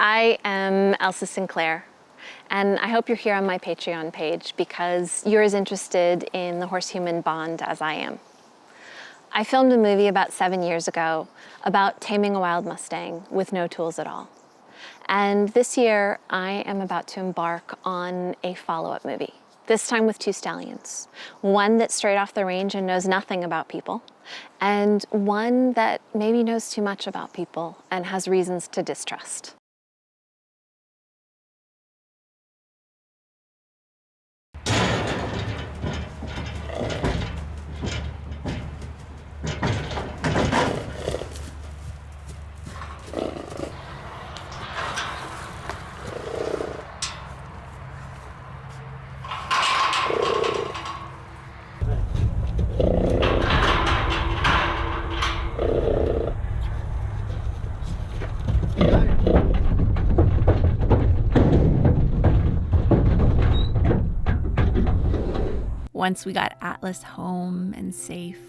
I am Elsa Sinclair, and I hope you're here on my Patreon page because you're as interested in the horse-human bond as I am. I filmed a movie about 7 years ago about taming a wild Mustang with no tools at all. And this year, I am about to embark on a follow-up movie, this time with two stallions. One that's straight off the range and knows nothing about people, and one that maybe knows too much about people and has reasons to distrust. Once we got Atlas home and safe,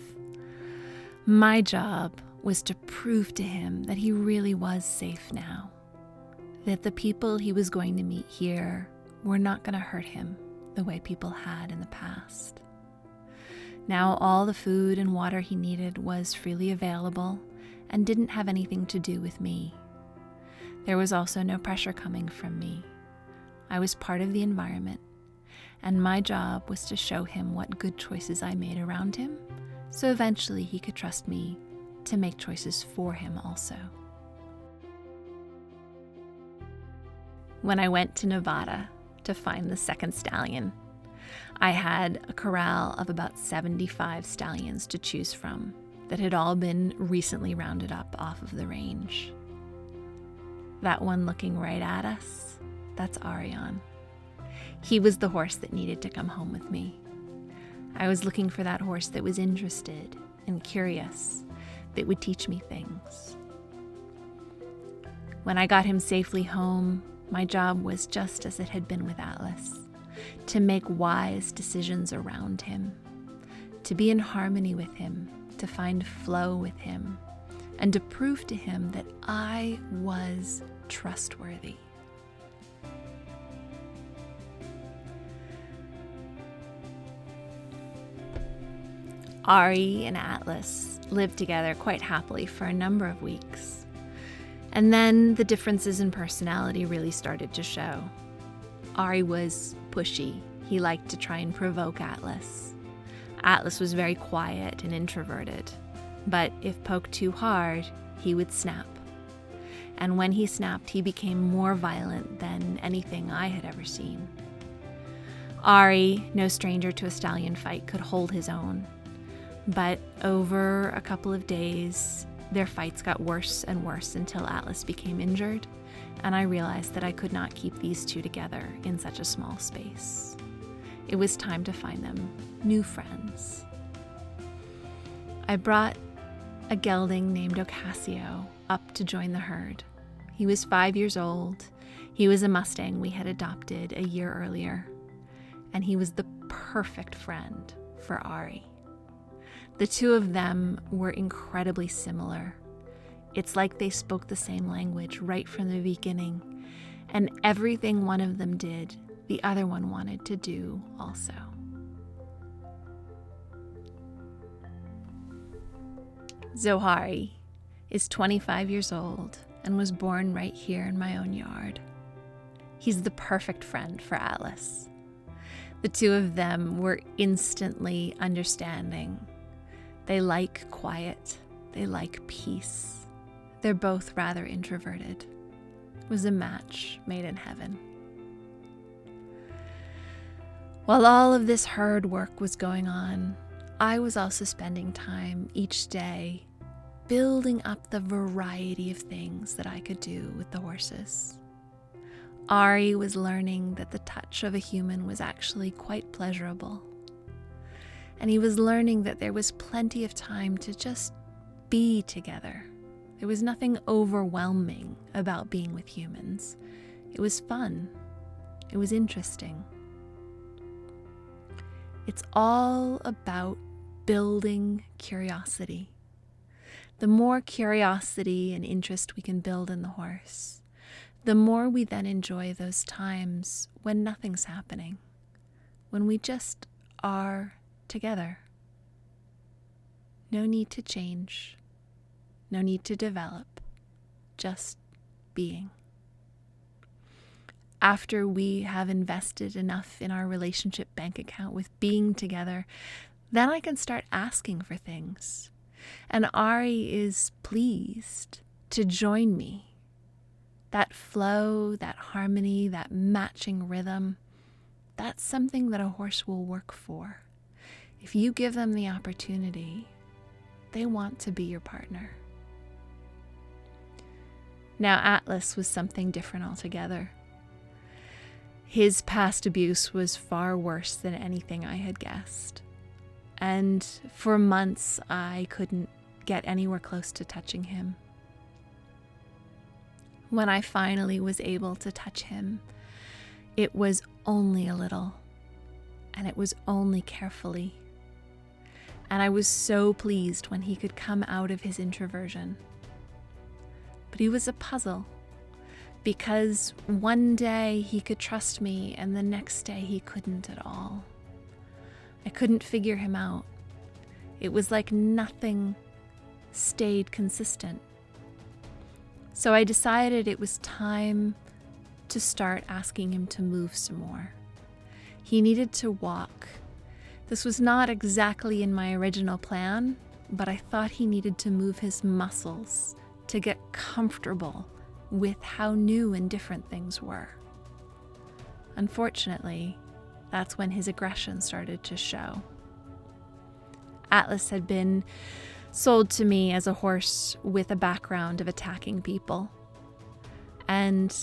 my job was to prove to him that he really was safe now, that the people he was going to meet here were not going to hurt him the way people had in the past. Now all the food and water he needed was freely available and didn't have anything to do with me. There was also no pressure coming from me. I was part of the environment, and my job was to show him what good choices I made around him, so eventually he could trust me to make choices for him also. When I went to Nevada to find the second stallion, I had a corral of about 75 stallions to choose from that had all been recently rounded up off of the range. That one looking right at us, that's Ariane. He was the horse that needed to come home with me. I was looking for that horse that was interested and curious, that would teach me things. When I got him safely home, my job was just as it had been with Atlas, to make wise decisions around him, to be in harmony with him, to find flow with him, and to prove to him that I was trustworthy. Ari and Atlas lived together quite happily for a number of weeks. And then the differences in personality really started to show. Ari was pushy. He liked to try and provoke Atlas. Atlas was very quiet and introverted, but if poked too hard, he would snap. And when he snapped, he became more violent than anything I had ever seen. Ari, no stranger to a stallion fight, could hold his own. But over a couple of days, their fights got worse and worse until Atlas became injured, and I realized that I could not keep these two together in such a small space. It was time to find them new friends. I brought a gelding named Ocasio up to join the herd. He was 5 years old. He was a Mustang we had adopted a year earlier, and he was the perfect friend for Ari. The two of them were incredibly similar. It's like they spoke the same language right from the beginning, and everything one of them did, the other one wanted to do also. Zohari is 25 years old and was born right here in my own yard. He's the perfect friend for Atlas. The two of them were instantly understanding. They like quiet. They like peace. They're both rather introverted. It was a match made in heaven. While all of this herd work was going on, I was also spending time each day building up the variety of things that I could do with the horses. Ari was learning that the touch of a human was actually quite pleasurable. And he was learning that there was plenty of time to just be together. There was nothing overwhelming about being with humans. It was fun. It was interesting. It's all about building curiosity. The more curiosity and interest we can build in the horse, the more we then enjoy those times when nothing's happening, when we just are together. No need to change, no need to develop, just being. After we have invested enough in our relationship bank account with being together, then I can start asking for things. And Ari is pleased to join me. That flow, that harmony, that matching rhythm, that's something that a horse will work for. If you give them the opportunity, they want to be your partner. Now, Atlas was something different altogether. His past abuse was far worse than anything I had guessed. And for months, I couldn't get anywhere close to touching him. When I finally was able to touch him, it was only a little, and it was only carefully. And I was so pleased when he could come out of his introversion. But he was a puzzle, because one day he could trust me and the next day he couldn't at all. I couldn't figure him out. It was like nothing stayed consistent. So I decided it was time to start asking him to move some more. He needed to walk. This was not exactly in my original plan, but I thought he needed to move his muscles to get comfortable with how new and different things were. Unfortunately, that's when his aggression started to show. Atlas had been sold to me as a horse with a background of attacking people. And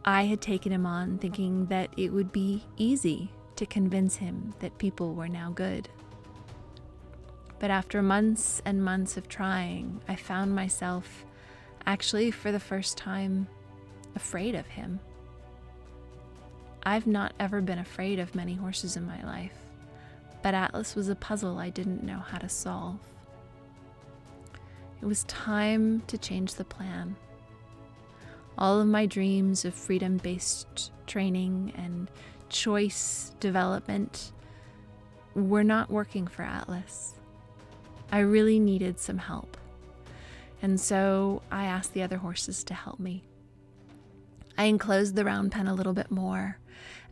I had taken him on thinking that it would be easy to convince him that people were now good. But after months and months of trying, I found myself actually, for the first time, afraid of him. I've not ever been afraid of many horses in my life, but Atlas was a puzzle I didn't know how to solve. It was time to change the plan. All of my dreams of freedom-based training and choice development were not working for Atlas. I really needed some help. And so I asked the other horses to help me. I enclosed the round pen a little bit more,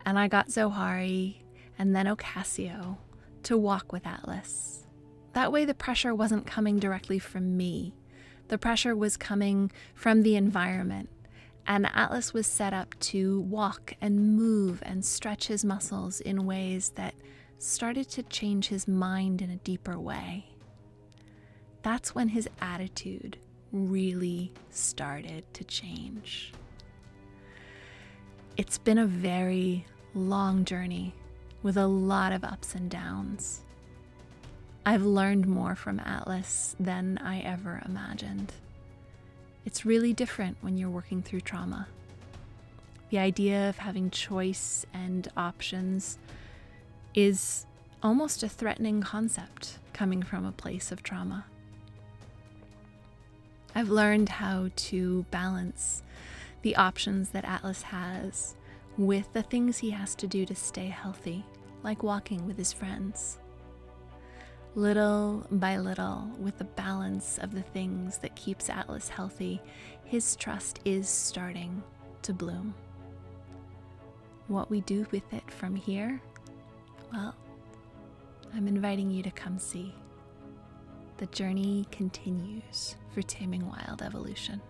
and I got Zohari and then Ocasio to walk with Atlas. That way the pressure wasn't coming directly from me. The pressure was coming from the environment, and Atlas was set up to walk and move and stretch his muscles in ways that started to change his mind in a deeper way. That's when his attitude really started to change. It's been a very long journey with a lot of ups and downs. I've learned more from Atlas than I ever imagined. It's really different when you're working through trauma. The idea of having choice and options is almost a threatening concept coming from a place of trauma. I've learned how to balance the options that Atlas has with the things he has to do to stay healthy, like walking with his friends. Little by little, with the balance of the things that keeps Atlas healthy, his trust is starting to bloom. What we do with it from here, well, I'm inviting you to come see. The journey continues for Taming Wild Evolution.